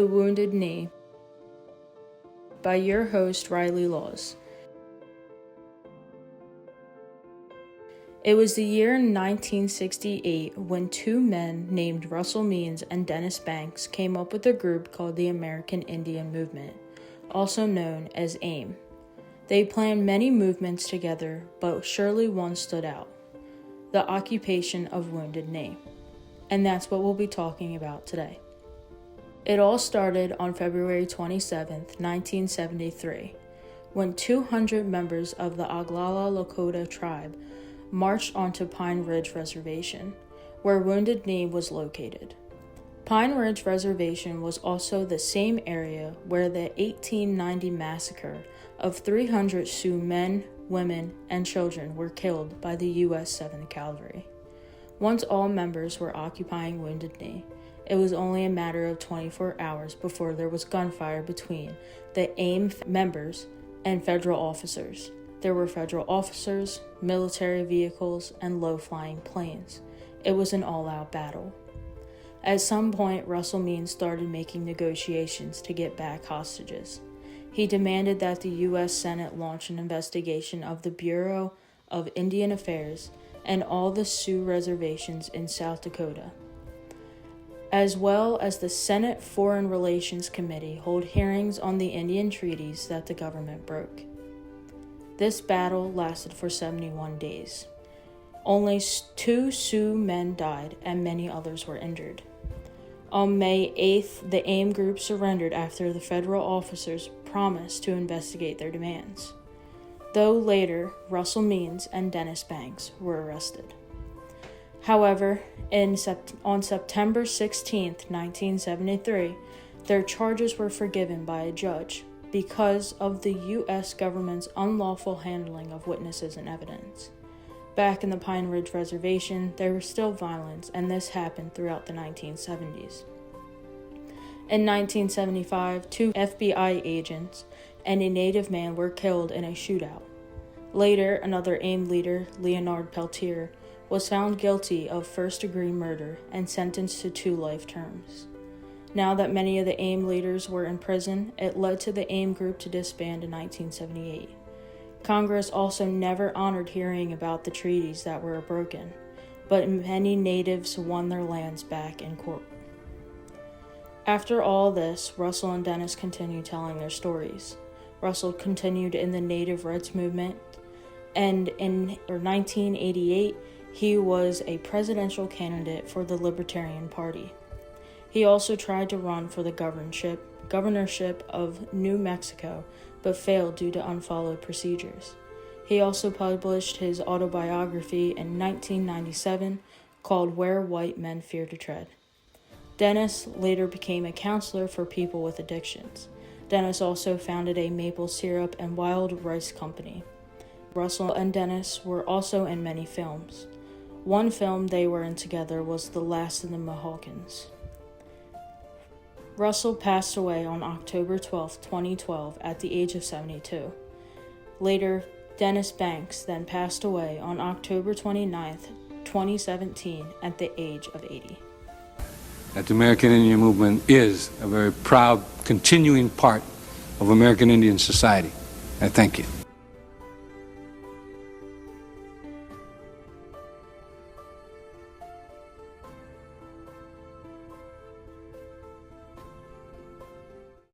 The Wounded Knee by your host, Riley Laws. It was the year 1968 when two men named Russell Means and Dennis Banks came up with a group called the American Indian Movement, also known as AIM. They planned many movements together, but surely one stood out: the occupation of Wounded Knee. And that's what we'll be talking about today. It all started on February 27, 1973, when 200 members of the Oglala Lakota tribe marched onto Pine Ridge Reservation, where Wounded Knee was located. Pine Ridge Reservation was also the same area where the 1890 massacre of 300 Sioux men, women, and children were killed by the U.S. 7th Cavalry. Once all members were occupying Wounded Knee, it was only a matter of 24 hours before there was gunfire between the AIM members and federal officers. There were federal officers, military vehicles, and low-flying planes. It was an all-out battle. At some point, Russell Means started making negotiations to get back hostages. He demanded that the U.S. Senate launch an investigation of the Bureau of Indian Affairs and all the Sioux reservations in South Dakota, as well as the Senate Foreign Relations Committee hold hearings on the Indian treaties that the government broke. This battle lasted for 71 days. Only 2 Sioux men died and many others were injured. On May 8th, the AIM group surrendered after the federal officers promised to investigate their demands, though later Russell Means and Dennis Banks were arrested. However, on September 16, 1973, their charges were forgiven by a judge because of the U.S. government's unlawful handling of witnesses and evidence. Back in the Pine Ridge Reservation, there was still violence, and this happened throughout the 1970s. In 1975, 2 FBI agents and a Native man were killed in a shootout. Later, another AIM leader, Leonard Peltier, was found guilty of first-degree murder and sentenced to 2 life terms. Now that many of the AIM leaders were in prison, it led to the AIM group to disband in 1978. Congress also never honored hearing about the treaties that were broken, but many natives won their lands back in court. After all this, Russell and Dennis continued telling their stories. Russell continued in the Native Rights Movement, and in 1988, he was a presidential candidate for the Libertarian Party. He also tried to run for the governorship of New Mexico, but failed due to unfollowed procedures. He also published his autobiography in 1997 called Where White Men Fear to Tread. Dennis later became a counselor for people with addictions. Dennis also founded a maple syrup and wild rice company. Russell and Dennis were also in many films. One film they were in together was The Last of the Mohawkins. Russell passed away on October 12, 2012, at the age of 72. Later, Dennis Banks then passed away on October 29, 2017, at the age of 80. That the American Indian Movement is a very proud, continuing part of American Indian society. I thank you.